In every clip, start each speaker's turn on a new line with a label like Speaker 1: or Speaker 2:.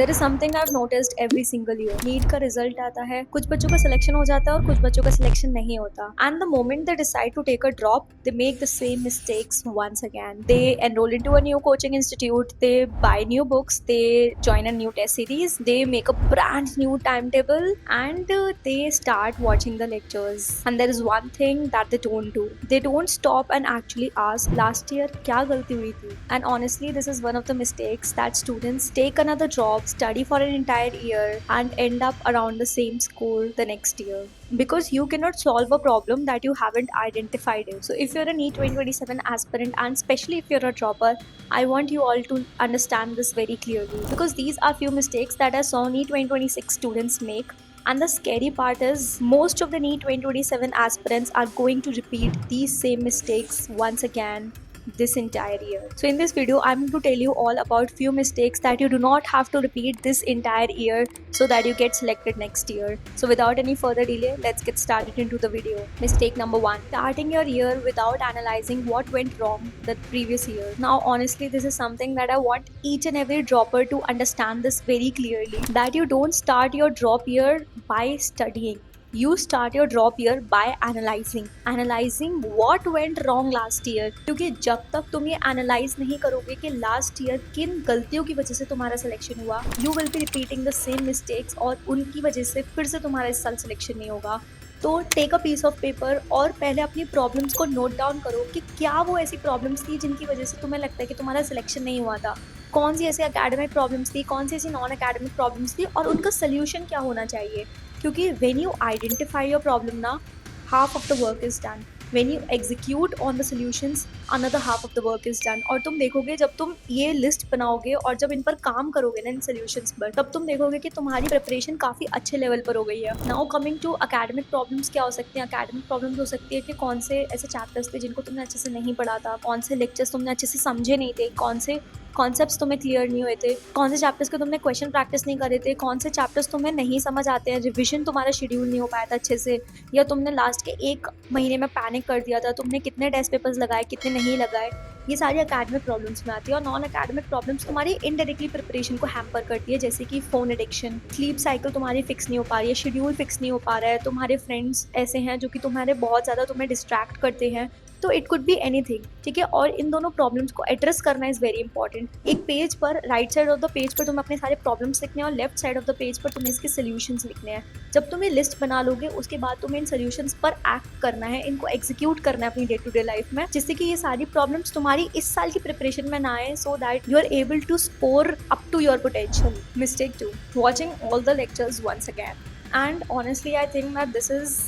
Speaker 1: There is something I have noticed every single year. NEET का result आता है, कुछ बच्चों का सिलेक्शन हो जाता है और कुछ बच्चों का सिलेक्शन नहीं होता। And the moment they decide to take a drop, they make the same mistakes once again. They enroll into a new coaching institute, they buy new books, they join a new test series, they make a brand new timetable, and they start watching the lectures. And there is one thing that they don't do. They don't stop and actually ask, last year क्या गलती हुई थी? And honestly, this is one of the mistakes that students take another job, study for an entire year, and end up around the same score the next year. Because you cannot solve a problem that you haven't identified it. So if you're a NEET 2027 aspirant, and especially if you're a dropper, I want you all to understand this very clearly, because these are few mistakes that I saw NEET 2026 students make. And the scary part is most of the NEET 2027 aspirants are going to repeat these same mistakes once again this entire year. So in this video, I'm going to tell you all about few mistakes that you do not have to repeat this entire year so that you get selected next year. So without any further delay, let's get started into the video. Mistake number 1, starting your year without analyzing what went wrong the previous year. Now honestly, this is something that I want each and every dropper to understand this very clearly, that you don't start your drop year by studying. You start your drop year by analyzing what went wrong last year. क्योंकि जब तक तुम ये analyse नहीं करोगे कि last year किन गलतियों की वजह से तुम्हारा सिलेक्शन हुआ, you will be repeating the same mistakes, और उनकी वजह से फिर से तुम्हारा इस साल सिलेक्शन नहीं होगा। तो take a piece of paper और पहले अपनी प्रॉब्लम्स को नोट डाउन करो कि क्या वो ऐसी प्रॉब्लम्स थी जिनकी वजह से तुम्हें लगता है कि तुम्हारा सिलेक्शन नहीं हुआ था। कौन सी ऐसी एकेडमिक प्रॉब्लम्स थी, कौन सी ऐसी नॉन एकेडमिक प्रॉब्लम्स थी, और उनका सोल्यूशन क्या होना चाहिए। क्योंकि when you identify your problem ना, half of the work is done. When you execute on the solutions, another half of the work is done. और तुम देखोगे जब तुम ये लिस्ट बनाओगे और जब इन पर काम करोगे ना, इन सोल्यूशंस पर, तब तुम देखोगे कि तुम्हारी प्रिपरेशन काफ़ी अच्छे लेवल पर हो गई है। Now coming to academic problems, क्या हो सकती हैं? अकेडमिक प्रॉब्लम्स हो सकती है कि कौन से ऐसे चैप्टर्स थे जिनको तुमने अच्छे से नहीं पढ़ा था, कौन से लेक्चर्स तुमने अच्छे से समझे नहीं थे, कौन से कॉन्सेप्ट्स तुम्हें क्लियर नहीं हुए थे, कौन से चैप्टर्स के तुमने क्वेश्चन प्रैक्टिस नहीं करे थे, कौन से चैप्टर्स तुम्हें नहीं समझ आते हैं, रिविजन तुम्हारा शेड्यूल नहीं हो पाया था अच्छे से, या तुमने लास्ट के एक महीने में पैनिक कर दिया था, तुमने कितने टेस्ट पेपर्स लगाए, कितने नहीं लगाए। ये सारी अकेडमिक प्रॉब्लम्स में आती है। और नॉन अकेडमिक प्रॉब्लम्स तुम्हारी इनडायरेक्टली प्रिपरेशन को हैम्पर करती है, जैसे कि फ़ोन एडिक्शन, स्लीप साइकिल तुम्हारी फिक्स नहीं हो पा रही है, शेड्यूल फिक्स नहीं हो पा रहा है, तुम्हारे फ्रेंड्स ऐसे हैं जो कि तुम्हारे बहुत ज़्यादा तुम्हें डिस्ट्रैक्ट करते हैं। तो इट कुड बी एनीथिंग, ठीक है। और इन दोनों प्रॉब्लम्स को एड्रेस करना इज़ वेरी इंपॉर्टेंट। एक पेज पर, right side of the page पर तुम्हें अपने सारे प्रॉब्लम्स लिखने हैं, और left side of the page पर तुम्हें इसके सोल्यूशंस लिखने हैं। जब तुम ये लिस्ट बना लोगे, उसके बाद तुम्हें इन सोल्यूशंस पर एक्ट करना है, इनको एग्जीक्यूट करना है अपनी डे टू डे लाइफ में, जिससे कि ये सारी प्रॉब्लम्स तुम्हारी इस साल की प्रिपरेशन में ना आए, so that you are able to score up to your potential. Mistake 2, watching all the lectures once again. And honestly I think that this is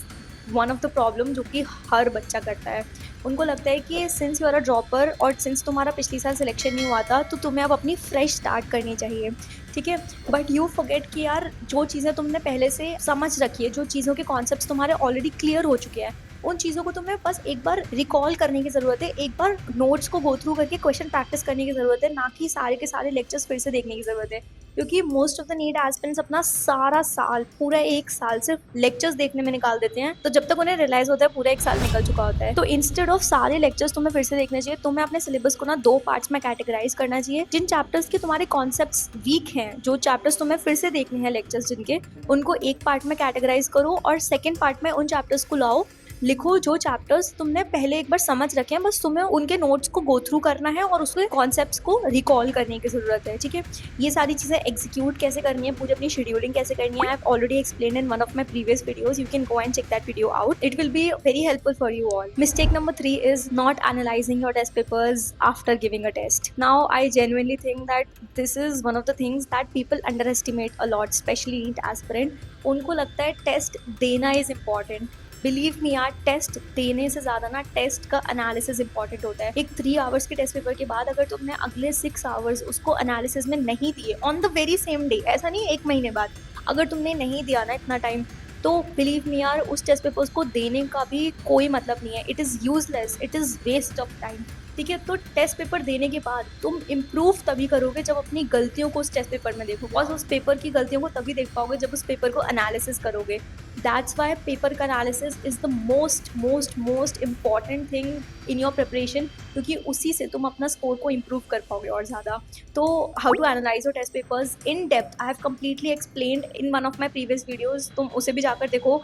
Speaker 1: one of the problem जो कि हर बच्चा करता है। उनको लगता है कि since you are a dropper और सिंस तुम्हारा पिछली साल सिलेक्शन नहीं हुआ था, तो तुम्हें अब अपनी फ्रेश स्टार्ट करनी चाहिए, ठीक है। बट यू फॉरगेट कि यार, जो चीज़ें तुमने पहले से समझ रखी है, जो चीज़ों के कॉन्सेप्ट्स तुम्हारे ऑलरेडी क्लियर हो चुके हैं, उन चीज़ों को तुम्हें बस एक बार रिकॉल करने की ज़रूरत है, एक बार नोट्स को गो थ्रू करके क्वेश्चन प्रैक्टिस करने की ज़रूरत है, ना कि सारे के सारे लेक्चर्स फिर से देखने की ज़रूरत है। क्योंकि most of the NEET aspirants अपना सारा साल, पूरा एक साल सिर्फ लेक्चर्स देखने में निकाल देते हैं, तो जब तक उन्हें रियलाइज होता है पूरा एक साल निकल चुका होता है। तो इंस्टेड ऑफ सारे लेक्चर्स तुम्हें फिर से देखने चाहिए, तुम्हें अपने सिलेबस को ना 2 पार्ट्स में कैटेगराइज करना चाहिए। जिन चैप्टर्स के तुम्हारे कॉन्सेप्ट्स वीक हैं, जो चैप्टर्स तुम्हें फिर से देखने हैं लेक्चर्स जिनके, उनको एक पार्ट में कैटेगराइज करो, और सेकेंड पार्ट में उन चैप्टर्स को लाओ, लिखो जो चैप्टर्स तुमने पहले एक बार समझ रखे हैं, बस तुम्हें उनके नोट्स को गो थ्रू करना है और उसके कॉन्सेप्ट्स को रिकॉल करने की ज़रूरत है, ठीक है। ये सारी चीज़ें एग्जीक्यूट कैसे करनी है, पूरी अपनी शेड्यूलिंग कैसे करनी है, I have already explain in one of my previous videos, you can go and check that video out, it will be very helpful for you all. Mistake number 3 is not analysing your test papers after giving a test. Now I genuinely think that this is one of the things that people underestimate a lot, specially NEET aspirant. उनको लगता है test देना is important. Believe me यार, test देने से ज़्यादा ना test का एनालिसिस इंपॉर्टेंट होता है। एक 3 आवर्स के टेस्ट पेपर के बाद अगर तुमने अगले 6 आवर्स उसको एनालिसिस में नहीं दिए on the very same day, ऐसा नहीं एक महीने बाद, अगर तुमने नहीं दिया ना इतना टाइम, तो बिलीव मी यार, उस टेस्ट पेपर्स को देने का भी कोई मतलब नहीं है। It is useless, it is waste of time, ठीक है। तो टेस्ट पेपर देने के बाद तुम इम्प्रूव तभी करोगे जब अपनी गलतियों को उस टेस्ट पेपर में देखो, बस उस पेपर की गलतियों को तभी देख पाओगे जब उस पेपर को एनालिसिस करोगे। That's why paper का analysis is the most important thing in your preparation, क्योंकि उसी से तुम अपना स्कोर को इम्प्रूव कर पाओगे और ज़्यादा. तो how to analyze your test papers in depth I have completely explained in one of my previous videos. तुम उसे भी जाकर देखो.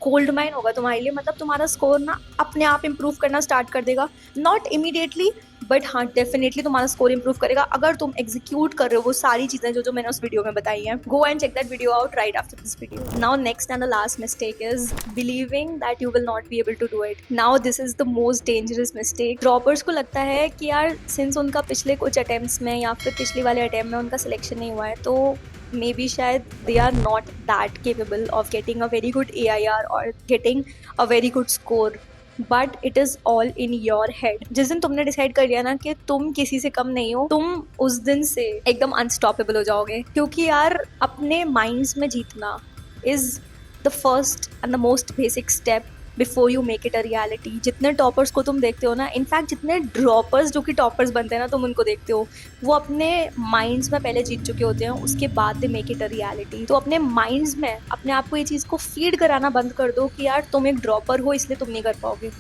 Speaker 1: गोल्ड माइन होगा तुम्हारे लिए. मतलब तुम्हारा स्कोर ना अपने आप इम्प्रूव करना स्टार्ट कर देगा. नॉट इमीडिएटली, बट हाँ डेफिनेटली तुम्हारा स्कोर इंप्रूव करेगा अगर तुम एग्जीक्यूट कर रहे हो वो सारी चीजें जो जो मैंने उस वीडियो में बताई हैं. Go and check that video out right after this video. Now next and the last mistake is believing that you will not be able to do it. Now this is the most dangerous mistake. Droppers को लगता है कि यार since उनका पिछले कुछ attempts में या फिर पिछले वाले अटेम्प्ट में उनका सिलेक्शन नहीं हुआ है तो मे बी शायद they are not that capable of getting a very good AIR और getting a very good score. But it is all in your head. जिस दिन तुमने डिसाइड कर लिया ना कि तुम किसी से कम नहीं हो, तुम उस दिन से एकदम अनस्टॉपेबल हो जाओगे. क्योंकि यार अपने माइंड्स में जीतना is the first and the most basic step before you make it a reality. जितने टॉपर्स को तुम देखते हो ना, इनफैक्ट जितने ड्रॉपर्स जो कि टॉपर्स बनते हैं ना, तुम उनको देखते हो, वो अपने माइंड्स में पहले जीत चुके होते हैं, उसके बाद they make it a reality. तो अपने माइंड्स में अपने आप को ये चीज़ को फीड कराना बंद कर दो कि यार तुम एक ड्रॉपर हो इसलिए तुम नहीं कर पाओगे,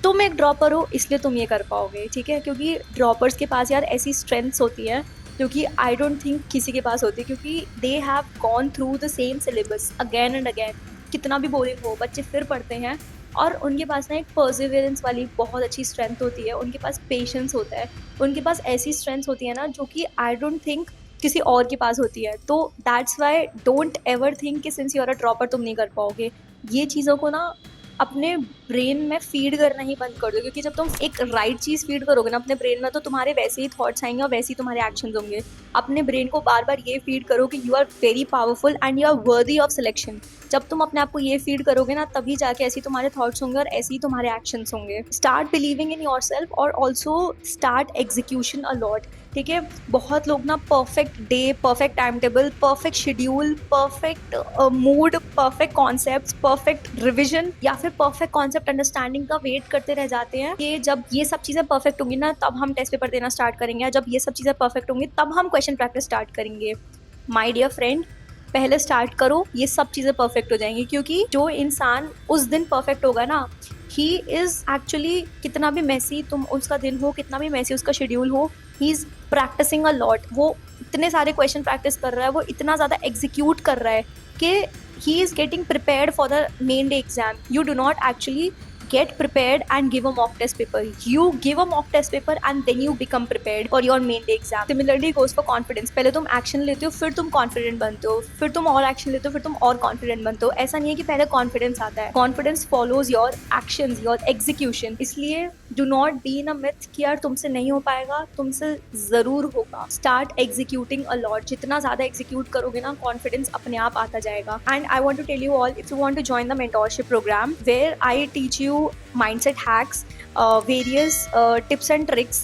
Speaker 1: तुम एक ड्रॉपर हो इसलिए तुम ये कर पाओगे. ठीक है, क्योंकि ड्रॉपर्स के पास यार ऐसी स्ट्रेंथ्स होती हैं क्योंकि आई डोंट थिंक किसी के पास होती, क्योंकि they have gone through the same syllabus again and again. कितना भी बोरिंग हो, बच्चे फिर पढ़ते हैं और उनके पास ना एक परसिवियरेंस वाली बहुत अच्छी स्ट्रेंथ होती है. उनके पास पेशेंस होता है. उनके पास ऐसी स्ट्रेंथ होती है ना जो कि आई डोंट थिंक किसी और के पास होती है. तो that's why don't ever think कि since you are a dropper तुम नहीं कर पाओगे. ये चीज़ों को ना अपने ब्रेन में फीड करना ही बंद कर दो, क्योंकि जब तुम एक राइट चीज़ फीड करोगे ना अपने ब्रेन में तो तुम्हारे वैसे ही थॉट्स आएंगे और वैसे ही तुम्हारे एक्शंस होंगे. अपने ब्रेन को बार बार ये फीड करो कि you are very powerful and you are worthy of selection. जब तुम अपने आप को ये फीड करोगे ना तभी जाके ऐसे ही तुम्हारे थॉट्स होंगे और ऐसे ही तुम्हारे एक्शंस होंगे. Start believing in your self और ऑल्सो स्टार्ट एग्जीक्यूशन अलॉट. ठीक है, बहुत लोग ना perfect day, perfect time table, perfect schedule, perfect mood, perfect concept, perfect revision या फिर परफेक्ट कॉन्सेप्ट अंडरस्टैंडिंग का वेट करते रह जाते हैं कि जब ये सब चीज़ें परफेक्ट होंगी ना तब हम टेस्ट पेपर देना स्टार्ट करेंगे, जब ये सब चीज़ें परफेक्ट होंगी तब हम क्वेश्चन प्रैक्टिस स्टार्ट करेंगे. माय डियर फ्रेंड, पहले स्टार्ट करो, ये सब चीज़ें परफेक्ट हो जाएंगी. क्योंकि जो इंसान उस दिन परफेक्ट होगा ना, ही इज़ एक्चुअली, कितना भी मैसी तुम उसका दिन हो, कितना भी मैसी उसका शेड्यूल हो, he is practising a lot. वो इतने सारे क्वेश्चन प्रैक्टिस कर रहा है, वो इतना ज़्यादा एग्जीक्यूट कर रहा है कि he is getting prepared for the main day exam. You do not actually get prepared and give a mock test paper. You give a mock test paper and then you become prepared for your main day exam. Similarly goes for confidence. पहले तुम action लेते हो, फिर तुम confident बनते हो, फिर तुम और एक्शन लेते हो, फिर तुम और कॉन्फिडेंट बनते हो. ऐसा नहीं है कि पहले कॉन्फिडेंस आता है. Confidence follows your actions, your execution. इसलिए do not be in a myth कि यार तुमसे नहीं हो पाएगा, तुमसे जरूर होगा. Start executing a lot. जितना ज्यादा एग्जीक्यूट करोगे ना, कॉन्फिडेंस अपने आप आता जाएगा. And I want to tell you all, if you want to join the mentorship programme where I teach you mindset hacks, various tips and tricks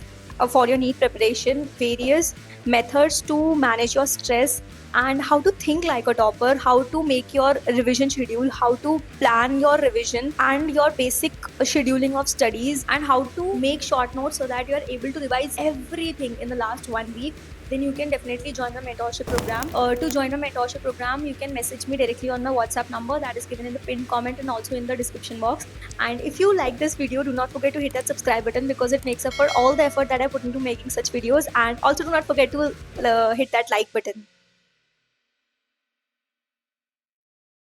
Speaker 1: for your NEET preparation, various methods to manage your stress, and how to think like a topper, how to make your revision schedule, how to plan your revision and your basic scheduling of studies, and how to make short notes so that you are able to revise everything in the last 1 week. Then you can definitely join the mentorship program. To join the mentorship program, you can message me directly on the WhatsApp number that is given in the pinned comment and also in the description box. And if you like this video, do not forget to hit that subscribe button because it makes up for all the effort that I put into making such videos. And also do not forget to hit that like button.